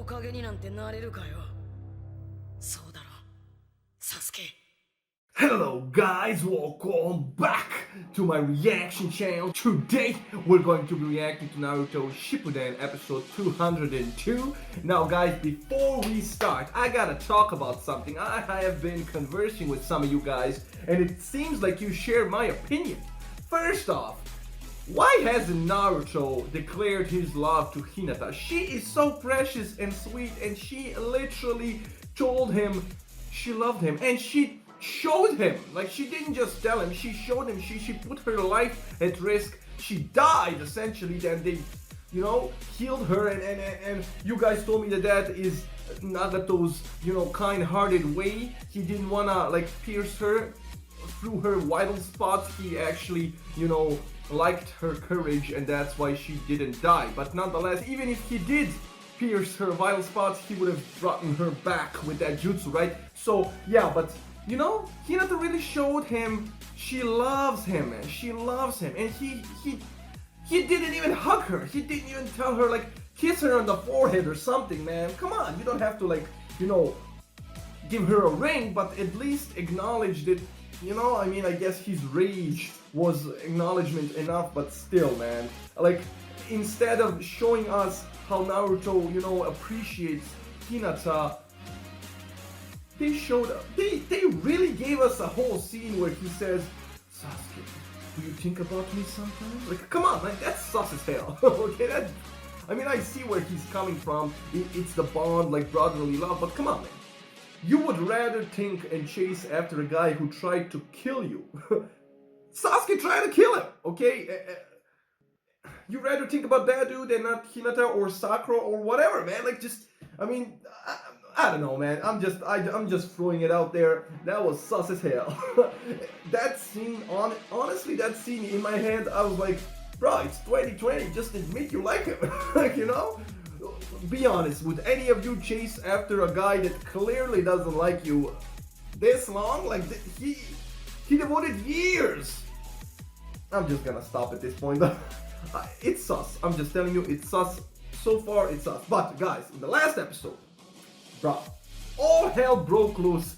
Hokage になんてなれるかよ。そうだろ、サスケ。Hello guys, welcome back to my reaction channel. Today we're going to be reacting to Naruto Shippuden episode 202. Now guys, before we start, I gotta talk about something. I have been conversing with some of you guys and it seems like you share my opinion. First off, why hasn't Naruto declared his love to Hinata? She is so precious and sweet and she literally told him she loved him and she showed him. Like, she didn't just tell him, she showed him. She put her life at risk. She died essentially. Then they, you know, healed her and you guys told me that that is Nagato's, you know, kind-hearted way. He didn't wanna like pierce her through her vital spots. He actually, you know, liked her courage and that's why she didn't die. But nonetheless, even if he did pierce her vital spots, he would have brought her back with that jutsu, right? So yeah, but you know, Hinata really showed him she loves him, man. She loves him, and he didn't even hug her. He didn't even tell her, like, kiss her on the forehead or something, man. Come on, you don't have to, like, you know, give her a ring, but at least acknowledge that, you know, I mean, I guess his rage was acknowledgement enough, but still, man. Like, instead of showing us how Naruto, you know, appreciates Hinata, they showed up. They really gave us a whole scene where he says, Sasuke, do you think about me sometimes? Like, come on, like, that's sus as hell. Okay, that, I mean, I see where he's coming from. It's the bond, like brotherly love, but come on, man. You would rather think and chase after a guy who tried to kill you. Sasuke tried to kill him, okay? You rather think about that dude and not Hinata or Sakura or whatever, man. Like, just, I mean, I don't know, man. I'm just throwing it out there. That was sus as hell. That scene, honestly, that scene in my head, I was like, bro, it's 2020. Just admit you like him. Like, you know? Be honest. Would any of you chase after a guy that clearly doesn't like you this long? Like, he devoted years. I'm just gonna stop at this point. It's sus. I'm just telling you, it's sus. So far, it's sus. But guys, in the last episode, bro, all hell broke loose.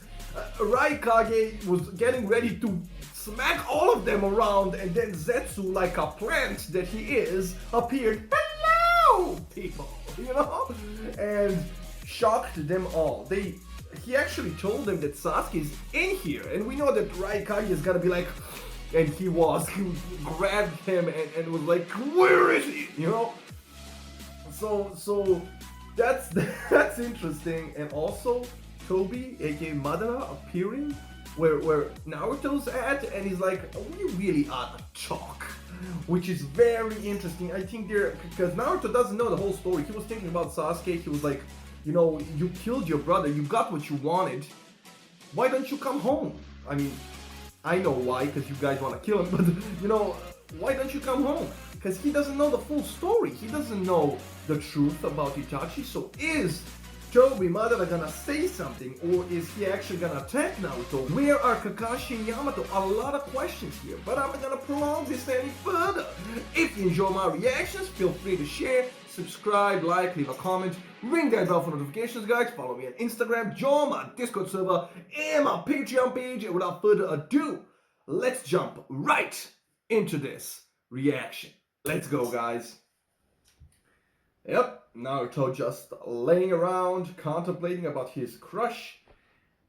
Raikage was getting ready to smack all of them around, and then Zetsu, like a plant that he is, appeared. Hello, people, you know, and shocked them all. He actually told them that Sasuke is in here, and we know that Raikage is gonna be like, and he grabbed him and was like, where is he? You know. So that's interesting, and also Toby, aka Madara, appearing where Naruto's at, and he's like, we really ought to talk, which is very interesting. I think because Naruto doesn't know the whole story. He was thinking about Sasuke. He was like, you know, you killed your brother, you got what you wanted. Why don't you come home? I mean, I know why, because you guys want to kill him, but you know, why don't you come home? Because he doesn't know the full story. He doesn't know the truth about Itachi. So is Toby Madara gonna say something, or is he actually gonna attack Naruto? Where are Kakashi and Yamato? A lot of questions here, but I'm not gonna prolong this any further. If you enjoy my reactions, feel free to share, subscribe, like, leave a comment, ring that bell for notifications, guys. Follow me on Instagram, join my Discord server, and my Patreon page. And without further ado, let's jump right into this reaction. Let's go, guys. Yep, Naruto just laying around, contemplating about his crush,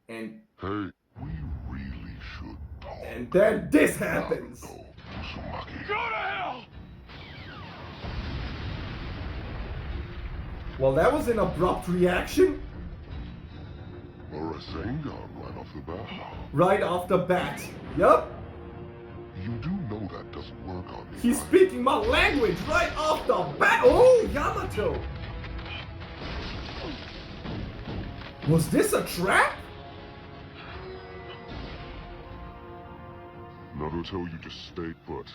and hey, we really should talk. And then this happens. Naruto Uzumaki. Go to hell! Well, that was an abrupt reaction. A Rasengan right off the bat. Right off the bat. Yup. You do know that doesn't work on me. He's right? speaking my language right off the bat. Oh, Yamato. Was this a trap? Naruto, you just stay put.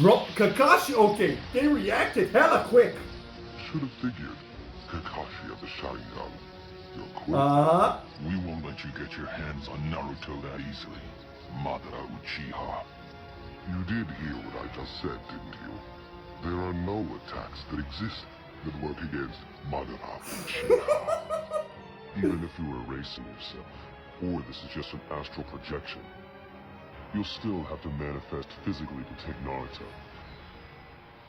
Bro, Kakashi, okay. They reacted hella quick. Should have figured. Kakashi of the Sharingan. You're quick. Uh-huh. We won't let you get your hands on Naruto that easily. Madara Uchiha. You did hear what I just said, didn't you? There are no attacks that exist than work against Madara Uchiha. Even if you were erasing yourself, or this is just an astral projection, you'll still have to manifest physically to take Naruto.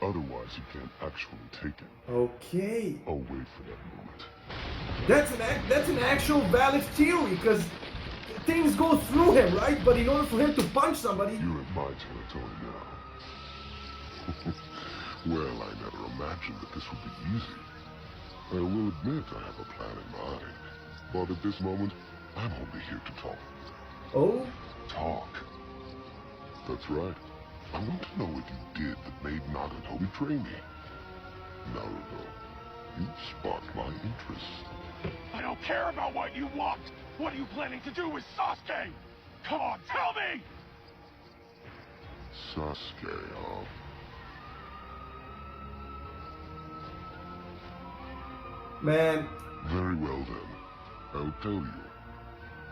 Otherwise, you can't actually take him. Okay. I'll wait for that moment. That's an actual valid theory, because things go through him, right? But in order for him to punch somebody... You're in my territory now. Well, I never imagined that this would be easy. I will admit I have a plan in mind. But at this moment, I'm only here to talk. Oh? Talk. That's right. I want to know what you did that made Nagato betray me. Naruto, you sparked my interest. I don't care about what you want! What are you planning to do with Sasuke? Come on, tell me! Sasuke, huh? Man. Very well then. I'll tell you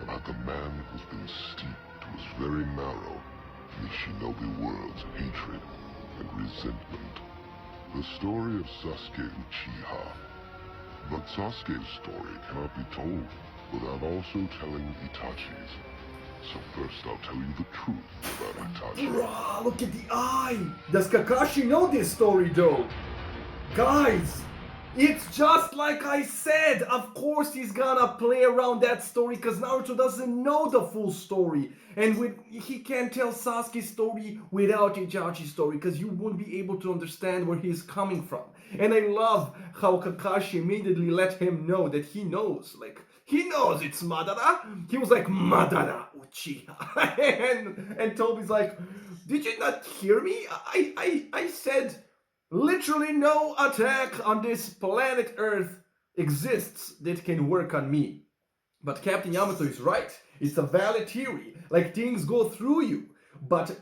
about the man who's been steeped to his very marrow in the shinobi world's hatred and resentment. The story of Sasuke Uchiha. But Sasuke's story cannot be told without also telling Itachi's. So first I'll tell you the truth about Itachi. Bruh, look at the eye! Does Kakashi know this story though? Guys! It's just like I said, of course he's gonna play around that story because Naruto doesn't know the full story. And he can't tell Sasuke's story without Itachi's story because you won't be able to understand where he's coming from. And I love how Kakashi immediately let him know that he knows. Like, he knows it's Madara. He was like, Madara Uchiha. and Tobi's like, did you not hear me? I said... Literally no attack on this planet Earth exists that can work on me. But Captain Yamato is right. It's a valid theory. Like, things go through you. But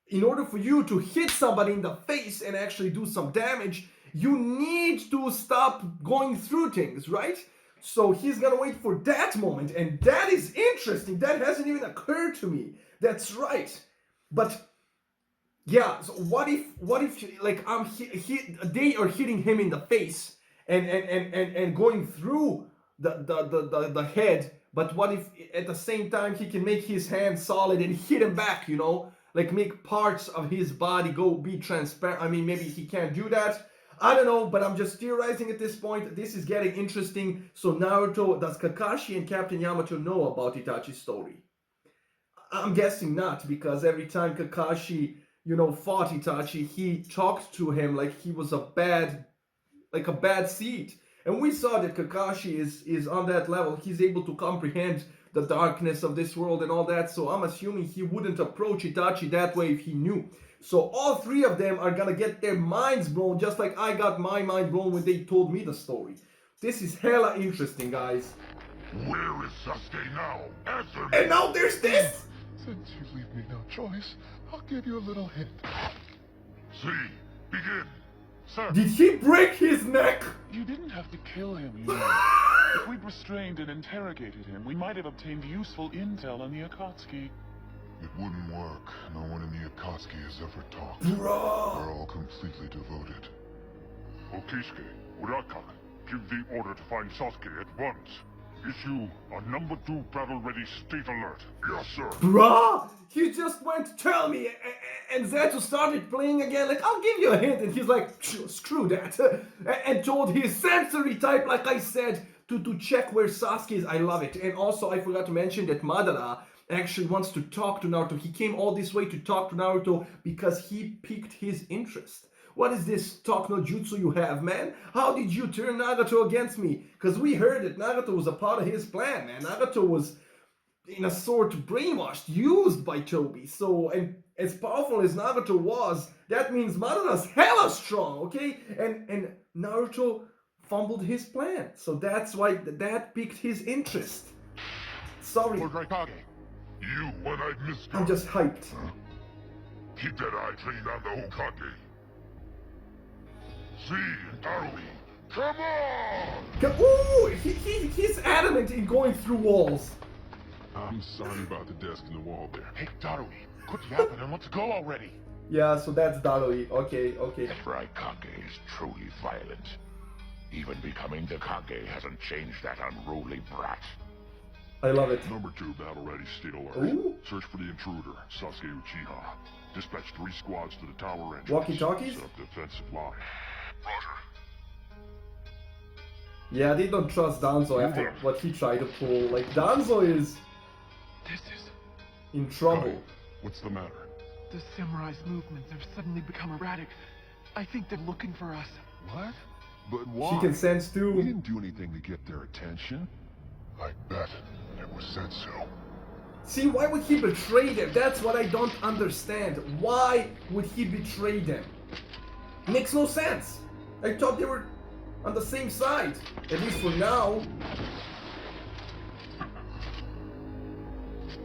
in order for you to hit somebody in the face and actually do some damage, you need to stop going through things, right? So he's gonna wait for that moment. And that is interesting. That hasn't even occurred to me. That's right. But... yeah, so what if like they are hitting him in the face and going through the head, but what if at the same time he can make his hand solid and hit him back, you know? Like make parts of his body be transparent. I mean, maybe he can't do that. I don't know, but I'm just theorizing at this point. This is getting interesting. So Naruto, does Kakashi and Captain Yamato know about Itachi's story? I'm guessing not, because every time Kakashi fought Itachi, he talked to him like he was a bad seed. And we saw that Kakashi is on that level. He's able to comprehend the darkness of this world and all that. So I'm assuming he wouldn't approach Itachi that way if he knew. So all three of them are gonna get their minds blown, just like I got my mind blown when they told me the story. This is hella interesting, guys. Where is Sasuke now? Answer me! And now there's this! Since you leave me no choice, I'll give you a little hint. See, begin. Sir, Did he break his neck? you didn't have to kill him, you know. If we'd restrained and interrogated him, we might have obtained useful intel on the Akatsuki. It wouldn't work. No one in the Akatsuki has ever talked. Bruh. They're all completely devoted. Okisuke, Uraka, give the order to find Sasuke at once. Issue a number 2 battle-ready state alert. Yes, sir. Bruh! He just went, tell me, and Zeto started playing again, like, I'll give you a hint, and he's like, screw that, and told his sensory type, like I said, to check where Sasuke is. I love it. And also, I forgot to mention that Madara actually wants to talk to Naruto. He came all this way to talk to Naruto because he piqued his interest. What is this talk no jutsu you have, man? How did you turn Nagato against me? Because we heard that Nagato was a part of his plan, man. Nagato was, in a sort, brainwashed, used by Tobi. So, and as powerful as Nagato was, that means Madara's hella strong, okay? And Naruto fumbled his plan. So that's why that piqued his interest. Sorry. Lord Hokage, you one-eyed mister. I'm just hyped. Keep that eye trained on the Hokage. See, Naruto, come on! Ooh, he's adamant in going through walls. I'm sorry about the desk in the wall there. Hey, Darui, quit yapping and let's go already. Yeah, so that's Darui. Okay. If Raikage is truly violent, Even becoming the Hokage hasn't changed that unruly brat. I love it. Number 2, battle ready, stay alert. Ooh. Search for the intruder, Sasuke Uchiha. Dispatch 3 squads to the tower entrance. Walkie-talkies? Set up defensive line. Roger. Yeah, they don't trust Danzo after what he tried to pull. Like, Danzo is This is... in trouble. Kai, what's the matter? The samurai's movements have suddenly become erratic. I think they're looking for us. What? But why? She can sense We too. didn't do anything to get their attention. I bet it was Setsu. See, why would he betray them? That's what I don't understand. Why would he betray them? Makes no sense. I thought they were on the same side. At least for now.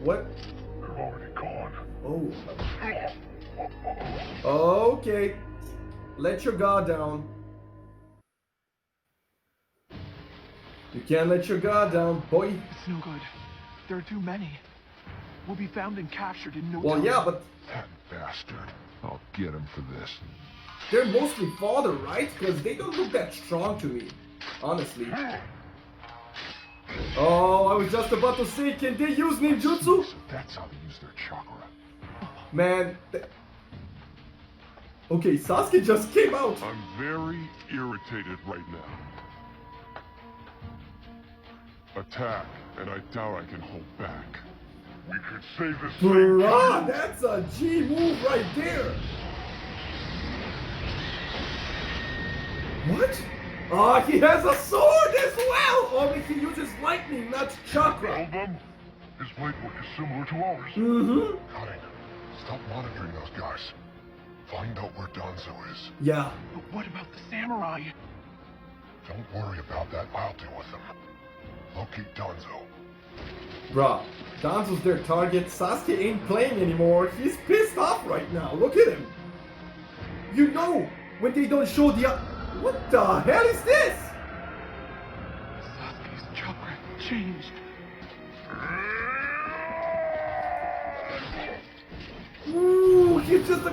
What? They're already gone. Oh. Okay. Let your guard down. You can't let your guard down, boy. It's no good. There are too many. We'll be found and captured in no Well, time. yeah, but That bastard. I'll get him for this. they're mostly father, right? Because they don't look that strong to me, honestly. Oh, I was just about to say, can they use ninjutsu? So that's how they use their chakra. Man. Okay, Sasuke just came out. I'm very irritated right now. Attack, and I doubt I can hold back. We could save this Bruh, that's a G move right there. What? Oh, he has a sword as well! Only he uses lightning, not chakra. them? His blade work is similar to ours. Mm-hmm. Cutting. Stop monitoring those guys. Find out where Danzo is. Yeah. But what about the samurai? Don't worry about that. I'll deal with them. Locate Danzo. Bruh, Danzo's their target. Sasuke ain't playing anymore. He's pissed off right now. Look at him. You know, when they don't show the... What the hell is this? Sasuke's chakra changed. Ooh, he's just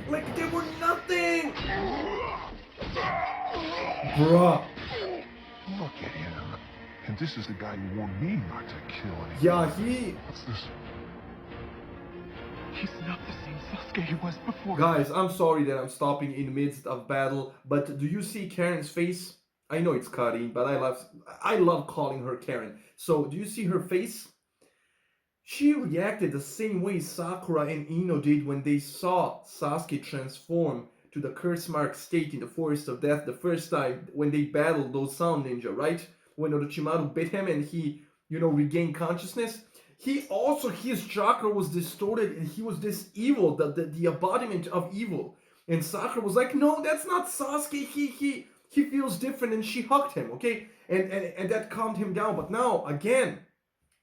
like they were nothing. Bruh. Look at him. And this is the guy who warned me not to kill anyone. Yeah, What's this? He's not the same Sasuke he was before. Guys, I'm sorry that I'm stopping in the midst of battle, but do you see Karen's face? I know it's Karin, but I love calling her Karen. So, do you see her face? She reacted the same way Sakura and Ino did when they saw Sasuke transform to the curse-marked state in the Forest of Death the first time when they battled those sound ninja, right? When Orochimaru bit him and he, regained consciousness. His chakra was distorted and he was this evil, the embodiment of evil. And Sakura was like, no, that's not Sasuke, he feels different, and she hugged him, okay? And that calmed him down. But now, again,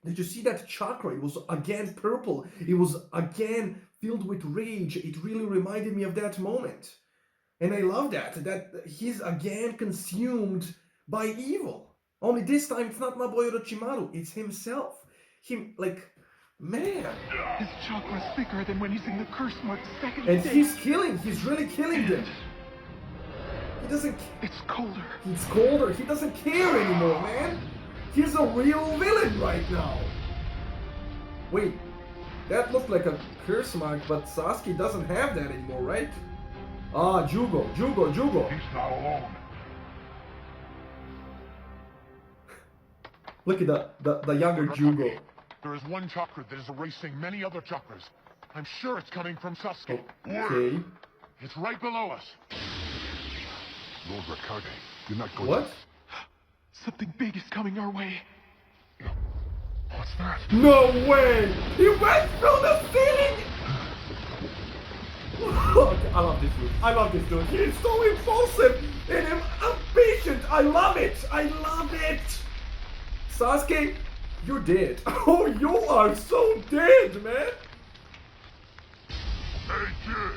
did you see that chakra? It was again purple. It was again filled with rage. It really reminded me of that moment. And I love that he's again consumed by evil. Only this time, it's not my boy Orochimaru, it's himself. Man. His chakra's thicker than when he's in the curse-marked second And state. he's really killing them. He doesn't... It's colder. He's colder, he doesn't care anymore, man. He's a real villain right now. Wait, that looked like a curse mark, but Sasuke doesn't have that anymore, right? Ah, Jugo. He's not alone. Look at the younger Jugo. There is one chakra that is erasing many other chakras. I'm sure it's coming from Sasuke. Okay. It's right below us. Lord Hokage, you're not going What? Something big is coming our way. What's that? No way! He went through the ceiling! Okay, I love this dude. He's so impulsive and impatient. I love it. Sasuke, you're dead. Oh, you are so dead, man. Hey, kid!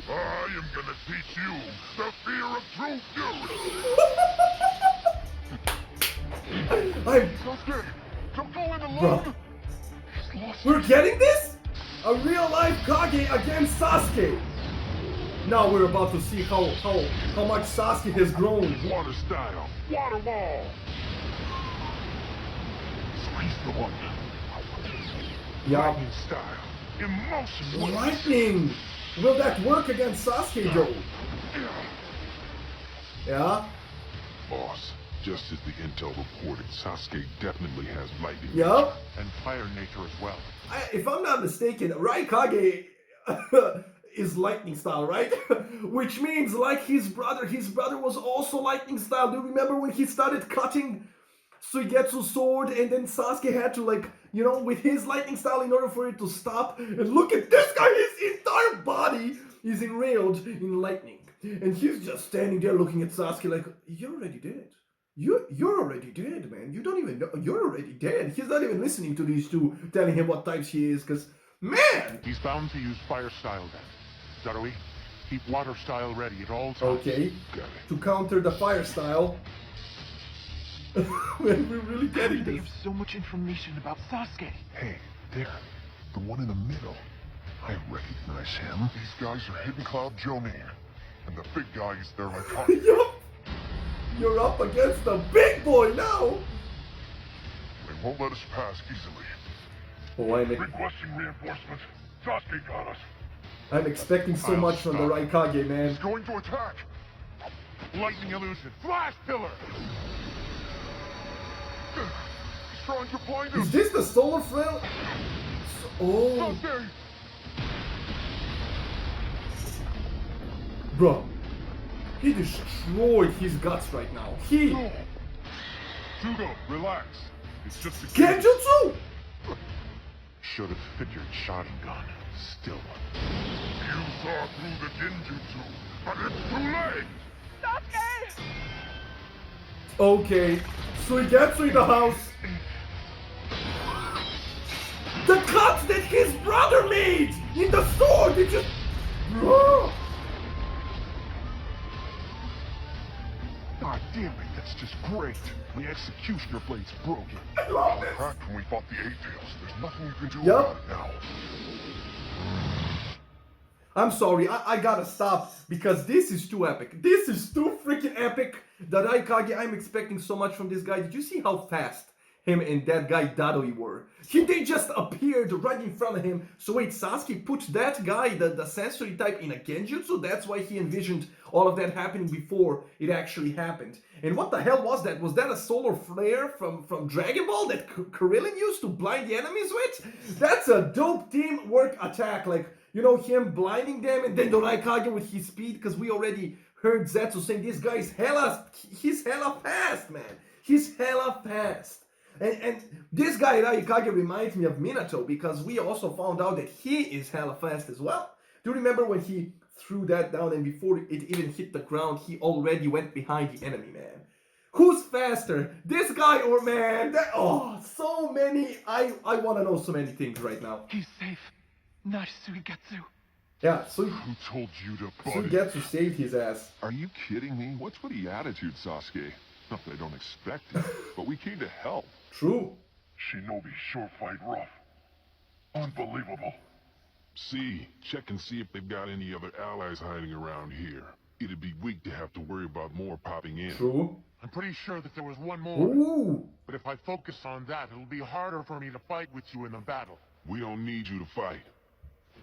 I am gonna teach you the fear of true fury! Sasuke! Don't go in alone! Bro, He's lost. we're getting this? A real life Kage against Sasuke. Now we're about to see how much Sasuke has grown. Water style. Water wall. Squeeze the one. Yeah. Lightning style. Emotion wave. Lightning! Will that work against Sasuke, Joe? Yeah? Boss, just as the intel reported, Sasuke definitely has lightning. Yeah? And fire nature as well. If I'm not mistaken, Raikage is lightning style, right? Which means like his brother was also lightning style. Do you remember when he started cutting Suigetsu's sword and then Sasuke had to, like, you know, with his lightning style in order for it to stop? And look at this guy, his entire body is enrailed in lightning. And he's just standing there looking at Sasuke like, you're already dead. You're already dead, man. You don't even know. You're already dead. He's not even listening to these two telling him what types he is, because, man! He's bound to use fire style then. Darui, keep water style ready at all times. Okay. Got it. To counter the fire style. We're really getting They this. have so much information about Sasuke. Hey, there. The one in the middle. I recognize him. These guys are Hidden Cloud Jonin. And the big guy is their Hokage. Yup! You're up against the big boy now! They won't let us pass easily. Oh, Requesting reinforcements. Sasuke got us. I'm expecting so much from the Raikage, man. He's going to attack. Lightning illusion. Flash pillar. He's trying to blind us. Is this the solar flare? Oh, Sasuke! bro. He destroyed his guts right now. He... No. Jugo, relax. It's just a Genjutsu! Should have figured Sharingan. Still. You saw through the Genjutsu, but it's too late! Okay, Suigetsu in the house. The cuts that his brother made in the sword, it just... Bro. God damn it, that's just great. The executioner blade's broken. I love this. Cracked when we fought the Eight-Tails. There's nothing you can do Yup. about it now. I'm sorry, I gotta stop because this is too epic. This is too freaking epic. The Raikage, I'm expecting so much from this guy. Did you see how fast him and that guy Dadoi were? They just appeared right in front of him. So wait, Sasuke put that guy, the sensory type, in a Genjutsu? That's why he envisioned all of that happening before it actually happened. And what the hell was that? Was that a solar flare from Dragon Ball that Krillin used to blind the enemies with? That's a dope teamwork attack. Like, you know, him blinding them and then the Raikage with his speed, because we already heard Zetsu saying this guy's he's hella fast, man. He's hella fast. And this guy Raikage reminds me of Minato because we also found out that he is hella fast as well. Do you remember when he threw that down and before it even hit the ground, he already went behind the enemy, man? Who's faster? This guy or man? So many. I want to know so many things right now. He's safe. Not Suigetsu. Yeah, so Who told you to buddy? Suigetsu saved his ass. Are you kidding me? What's with the attitude, Sasuke? Not that I don't expect it, but we came to help. True. Shinobi sure fight rough. Unbelievable. Check and see if they've got any other allies hiding around here. It'd be weak to have to worry about more popping in. True. I'm pretty sure that there was one more. Ooh. But if I focus on that, it'll be harder for me to fight with you in the battle. We don't need you to fight.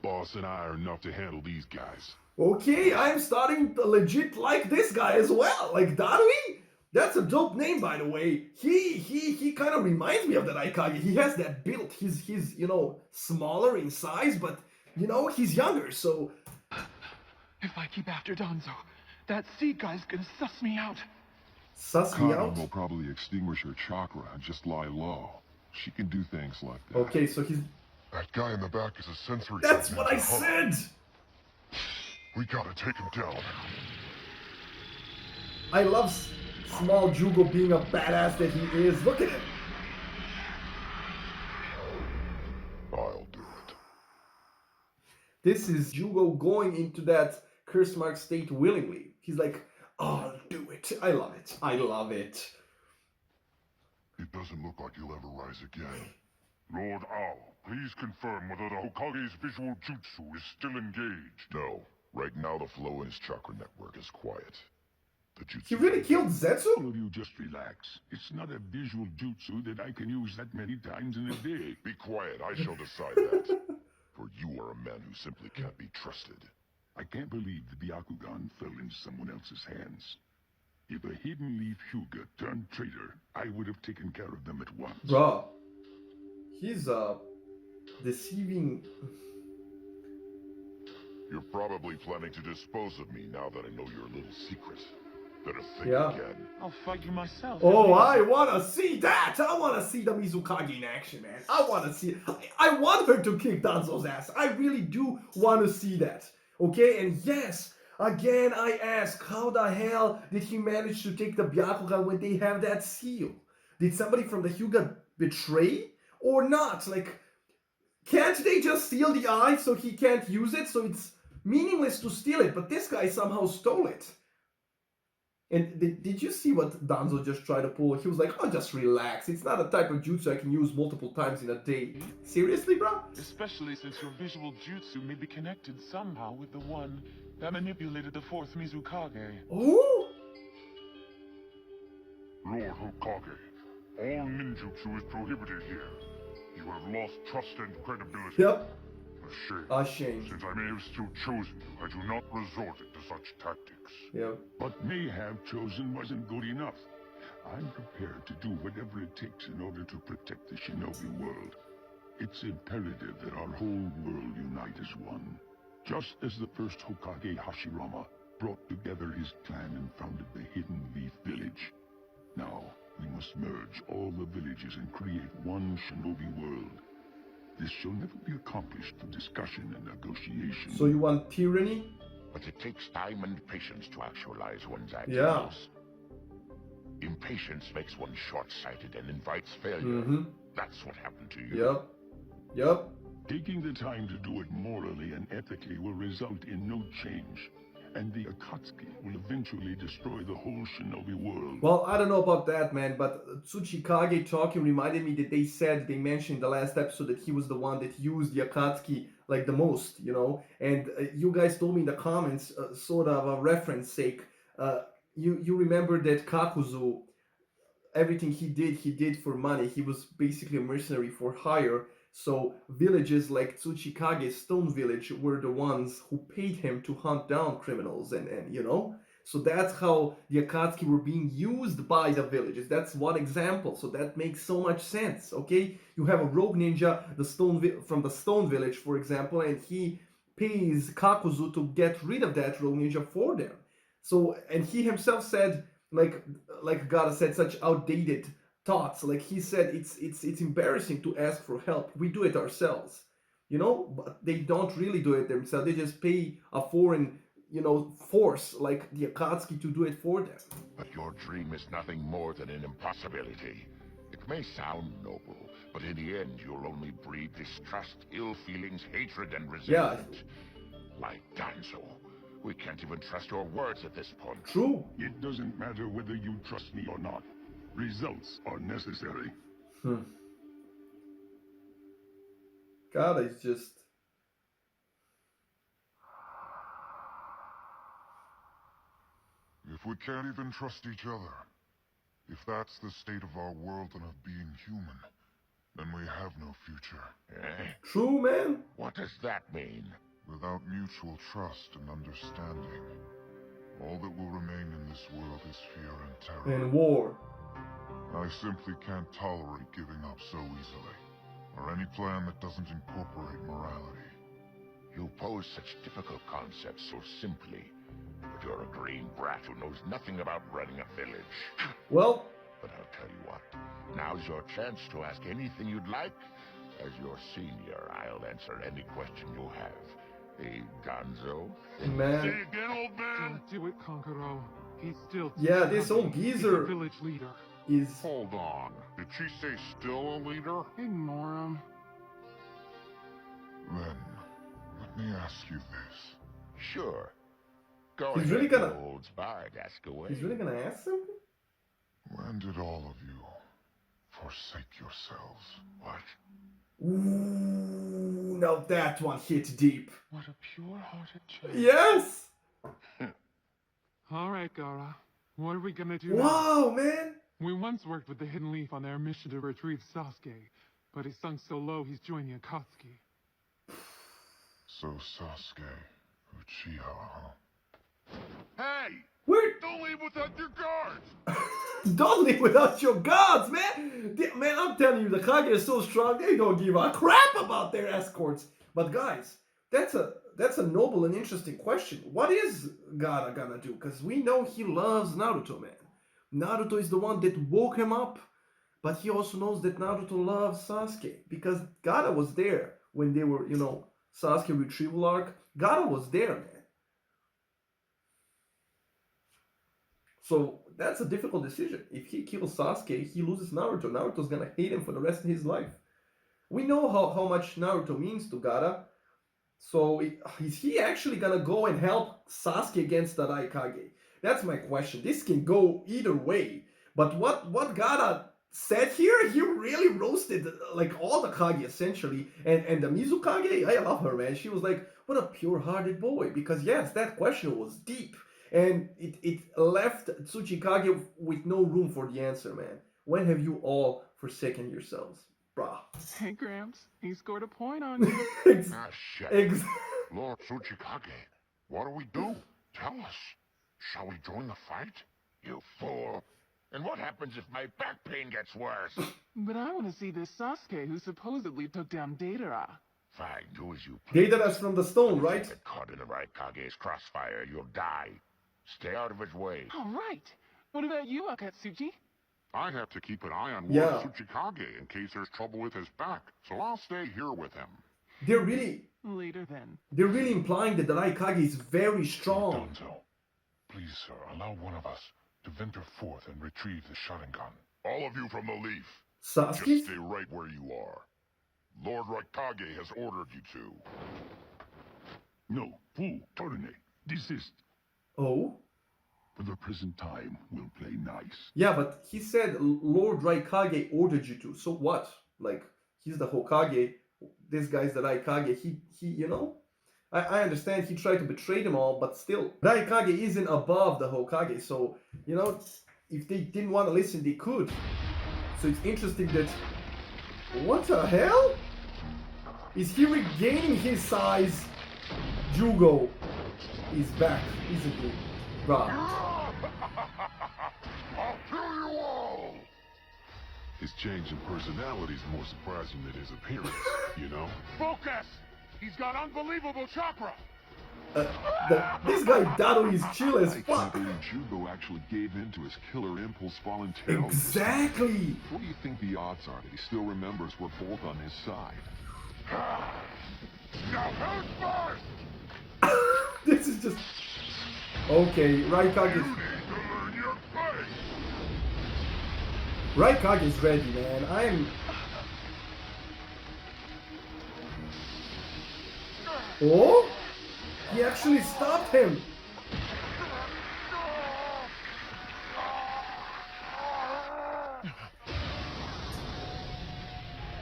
Boss and I are enough to handle these guys. Okay, I'm starting to legit like this guy as well. Like Darui? That's a dope name, by the way. He kind of reminds me of the Raikage. He has that build. He's you know, smaller in size, but you know, he's younger, so... If I keep after Danzo, that seed guy's gonna suss me out. Suss me out? will probably extinguish her chakra and just lie low. She can do things like that. Okay, so he's... That guy in the back is a sensory... That's what I said! We gotta take him down. I love small Jugo being a badass that he is. Look at him! I'll do it. This is Jugo going into that curse mark state willingly. He's like, I'll do it. I love it. I love it. It doesn't look like he'll ever rise again. Lord Owl, please confirm whether the Hokage's visual jutsu is still engaged. No. Right now, the flow in his chakra network is quiet. The jutsu. He really killed Zetsu? All of you just relax. It's not a visual jutsu that I can use that many times in a day. Be quiet, I shall decide that. For you are a man who simply can't be trusted. I can't believe the Byakugan fell into someone else's hands. If a hidden leaf Hyuga turned traitor, I would have taken care of them at once. Bruh. He's deceiving. You're probably planning to dispose of me now that I know your little secret. Better think Yeah. again. I'll fight you myself. Oh, I wanna see that! I wanna see the Mizukage in action, man. I wanna see. I want her to kick Danzo's ass. I really do wanna see that. Okay, and yes, again I ask, how the hell did he manage to take the Byakugan when they have that seal? Did somebody from the Hyuga betray or not? Like, can't they just seal the eye so he can't use it? So it's meaningless to steal it, but this guy somehow stole it. And did you see what Danzo just tried to pull? He was like, oh, just relax. It's not a type of jutsu I can use multiple times in a day. Seriously, bro? Especially since your visual jutsu may be connected somehow with the one that manipulated the fourth Mizukage. Oh? Lord Hokage, all ninjutsu is prohibited here. You have lost trust and credibility. Yep. A shame. A shame. Since I may have still chosen you, I do not resort to such tactics. Yep. What may have chosen wasn't good enough. I'm prepared to do whatever it takes in order to protect the shinobi world. It's imperative that our whole world unite as one. Just as the first Hokage Hashirama brought together his clan and founded the Hidden Leaf Village. Now, we must merge all the villages and create one shinobi world. This shall never be accomplished through discussion and negotiation. So you want tyranny? But it takes time and patience to actualize one's ideals. Yeah. Impatience makes one short-sighted and invites failure. Mm-hmm. That's what happened to you. Yep. Yep. Taking the time to do it morally and ethically will result in no change. And the Akatsuki will eventually destroy the whole shinobi world. Well, I don't know about that, man, but Tsuchikage talking reminded me that they mentioned in the last episode that he was the one that used the Akatsuki like the most, you know? And you guys told me in the comments, sort of a reference sake, you remember that Kakuzu, everything he did for money. He was basically a mercenary for hire. So villages like Tsuchikage's Stone Village were the ones who paid him to hunt down criminals and you know? So that's how the Akatsuki were being used by the villages. That's one example. So that makes so much sense, okay? You have a rogue ninja from the Stone Village, for example, and he pays Kakuzu to get rid of that rogue ninja for them. So, and he himself said, like Gata said, such outdated thoughts. Like he said, it's embarrassing to ask for help. We do it ourselves, you know. But they don't really do it themselves. They just pay a foreign, you know, force like the Akatsuki to do it for them. But your dream is nothing more than an impossibility. It may sound noble, but in the end you'll only breed distrust, ill feelings, hatred, and resentment. Like Danzo. We can't even trust your words at this point. True. It doesn't matter whether you trust me or not. Results are necessary. God, it's just... If we can't even trust each other, if that's the state of our world and of being human, then we have no future. True, man. What does that mean? Without mutual trust and understanding, all that will remain in this world is fear and terror. And war. I simply can't tolerate giving up so easily, or any plan that doesn't incorporate morality. You pose such difficult concepts so simply, but you're a green brat who knows nothing about running a village. Well... But I'll tell you what, now's your chance to ask anything you'd like. As your senior, I'll answer any question you have. Hey, Gonzo? Man. Say again, old man? Don't do it, Kankuro. He's still... Yeah, this old geezer He's a village leader. is... Hold on. Did she say still a leader? Ignore him. Then, let me ask you this. Sure. Go He's ahead, really gonna- no holds barred, ask away. He's really gonna ask something? When did all of you forsake yourselves? What? Ooh, Ooh, now that one hit deep. What a pure-hearted child. Yes! All right, Gara. What are we gonna do now? Wow, man! We once worked with the Hidden Leaf on their mission to retrieve Sasuke, but he sunk so low he's joining Akatsuki. So Sasuke, Uchiha, huh? Hey! We're... Don't leave without your guards! Don't leave without your gods, man! Man, I'm telling you, the Hokage is so strong, they don't give a crap about their escorts. But guys, that's a noble and interesting question. What is Gaara gonna do? Because we know he loves Naruto, man. Naruto is the one that woke him up. But he also knows that Naruto loves Sasuke. Because Gaara was there when they were, you know, Sasuke retrieval arc. Gaara was there, man. So that's a difficult decision. If he kills Sasuke, he loses Naruto. Naruto's gonna hate him for the rest of his life. We know how much Naruto means to Gaara. So is he actually gonna go and help Sasuke against the Raikage? That's my question. This can go either way. But what Gaara said here, he really roasted like all the Kage essentially. And the Mizukage, I love her, man. She was like, what a pure-hearted boy. Because yes, that question was deep. And it left Tsuchikage with no room for the answer, man. When have you all forsaken yourselves? Bruh. Hey, Gramps, he scored a point on you. Ah, shit. Lord Tsuchikage, what do we do? Tell us. Shall we join the fight? You fool. And what happens if my back pain gets worse? But I want to see this Sasuke who supposedly took down Deidara. Fine, do as you please. Deidara's from the stone, right? Get caught in the Raikage's crossfire, you'll die. Stay out of his way. All right. What about you, Akatsuchi? I have to keep an eye on Yeah. Lord Tsuchikage in case there's trouble with his back, so I'll stay here with him. They're Later then. really implying that the Raikage is very strong. Done so. Please, sir, allow one of us to venture forth and retrieve the Sharingan. All of you from the Leaf, Sasuke? just stay right where you are. Lord Raikage has ordered you to. No, fool, Torine, desist. Oh? For the present time, we'll play nice. Yeah, but he said Lord Raikage ordered you to. So what? Like, he's the Hokage. This guy's the Raikage. He you know? I understand he tried to betray them all, but still. Raikage isn't above the Hokage. So, you know, if they didn't want to listen, they could. So it's interesting that... What the hell? Is he regaining his size? Jugo is back, isn't he? Bruh. I'll kill you all! His change in personality is more surprising than his appearance, you know? Focus! He's got unbelievable chakra! This guy Dado is chill as I can't fuck. believe Jugo actually gave in to his killer impulse voluntarily. Exactly. What do you think the odds are that he still remembers we're both on his side? Now who's first? This is just... Okay, Raikage You is... need to learn your face! Raikage is ready, man. I'm... Oh? He actually stopped him.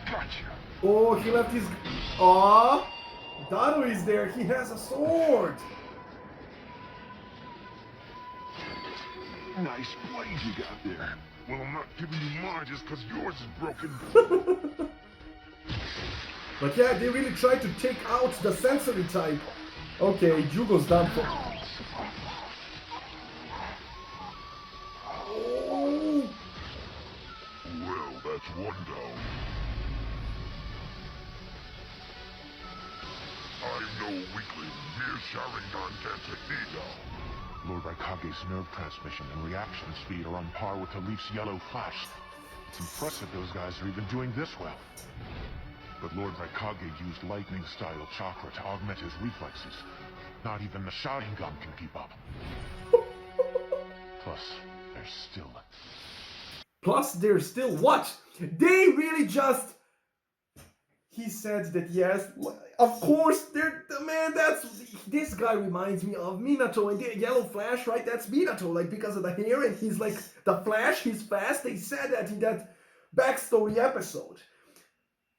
Gotcha! Oh, he left his... Aw! Dado is there. He has a sword. Nice blade you got there. Well, I'm not giving you mine just because yours is broken. But yeah, they really tried to take out the sensory type. Okay, Jugo's done for. Oh! Well, that's one down. I'm no weakling. Mere Sharingan can't take me down. Lord Raikage's nerve transmission and reaction speed are on par with the Leaf's yellow flash. It's impressive those guys are even doing this well. But Lord Raikage used lightning-style chakra to augment his reflexes. Not even the Sharingan can keep up. Plus, there's still what? They really just... He said that yes, of course, man, this guy reminds me of Minato and the Yellow Flash, right? That's Minato, like, because of the hair, and he's like, the Flash, he's fast. They said that in that backstory episode.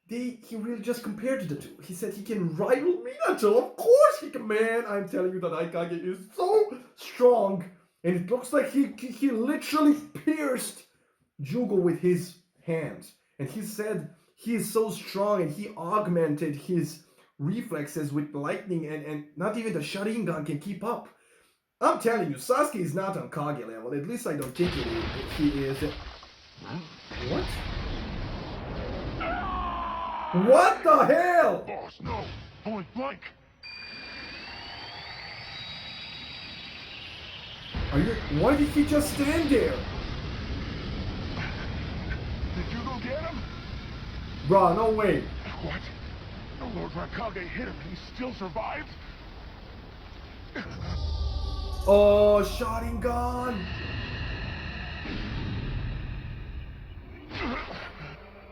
he really just compared the two. He said he can rival Minato. Of course he can, man. I'm telling you that Hokage is so strong. And it looks like he literally pierced Jugo with his hands. And he said he is so strong and he augmented his reflexes with lightning and not even the Sharingan can keep up. I'm telling you, Sasuke is not on Kage level. At least I don't think he is. What? What the hell? Boss, no! Point blank! Why did he just stand there? Did you go get him? Bruh, no way. What? The Lord Hokage hit him and he still survived? Oh, Sharingan!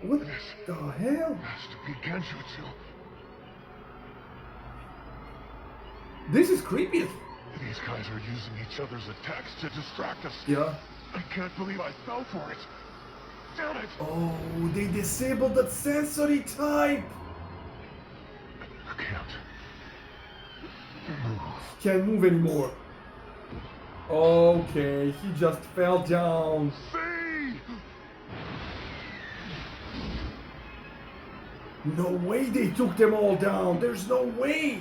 What the hell? Has to be Genjutsu. This is creepy. These guys are using each other's attacks to distract us. Yeah. I can't believe I fell for it. Damn it! Oh, they disabled the sensory type. I can't. Can't move anymore. Okay, he just fell down. See? No way they took them all down. There's no way.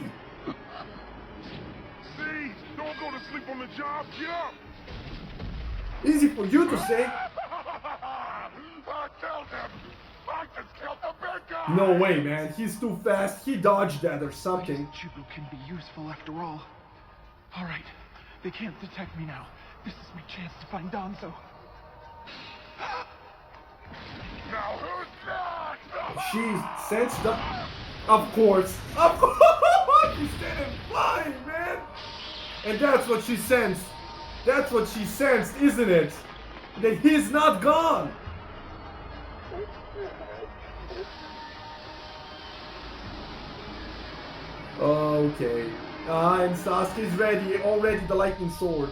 See? Don't go to sleep on the job. Get up! Easy for you to say. I killed him! I just killed the big guy! No way, man. He's too fast. He dodged that or something. Jugo can be useful after all. All right, they can't detect me now. This is my chance to find Danzo. Now who's next? She sensed the... Of course. She's standing flying, man. And that's what she sensed. That's what she sensed, isn't it? That he's not gone. Okay. And Sasuke's ready. Already the lightning sword.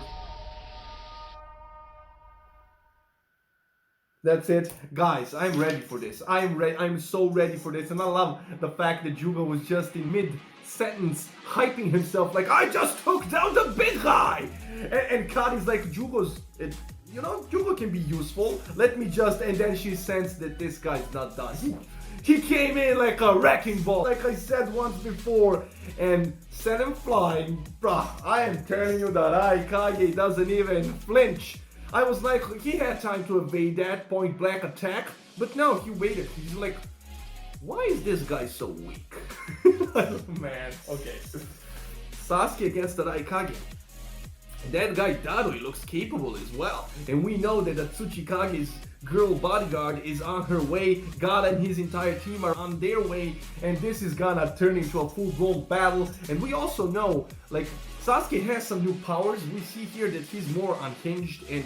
That's it. Guys, I'm ready for this. I'm so ready for this. And I love the fact that Jugo was just in mid-sentence hyping himself like, I just took down the big guy! And Kari's like, Jugo's... Jugo can be useful. Let me just... And then she sensed that this guy's not done. He came in like a wrecking ball, like I said once before, and sent him flying. Bruh, I am telling you that Hokage doesn't even flinch. I was like, he had time to evade that point blank attack, but no, he waited. He's like, why is this guy so weak? Man, okay. Sasuke against the Hokage. That guy Darui looks capable as well. And we know that Tsuchikage's girl bodyguard is on her way. God and his entire team are on their way. And this is gonna turn into a full-blown battle. And we also know, like, Sasuke has some new powers. We see here that he's more unhinged and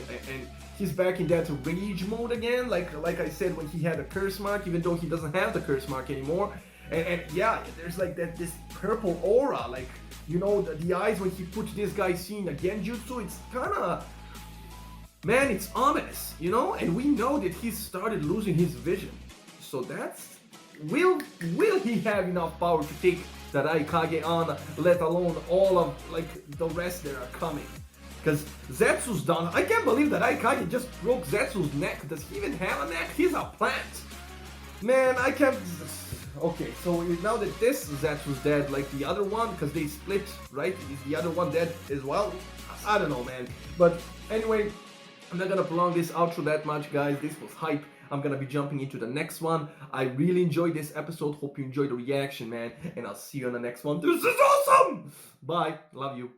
he's back in that rage mode again. Like I said, when he had a curse mark, even though he doesn't have the curse mark anymore. And yeah, there's like this purple aura, like, you know, the eyes when he puts this guy seeing a genjutsu, it's kinda, man, it's ominous, you know? And we know that he started losing his vision. So that's, will he have enough power to take that Hokage on, let alone all of, like, the rest that are coming? Because Zetsu's done. I can't believe that Hokage just broke Zetsu's neck. Does he even have a neck? He's a plant. Man, I can't... Okay, so now that this Zetsu's dead, like the other one, because they split, right? Is the other one dead as well? I don't know, man. But anyway, I'm not gonna prolong this outro that much, guys. This was hype. I'm gonna be jumping into the next one. I really enjoyed this episode. Hope you enjoyed the reaction, man. And I'll see you on the next one. This is awesome! Bye. Love you.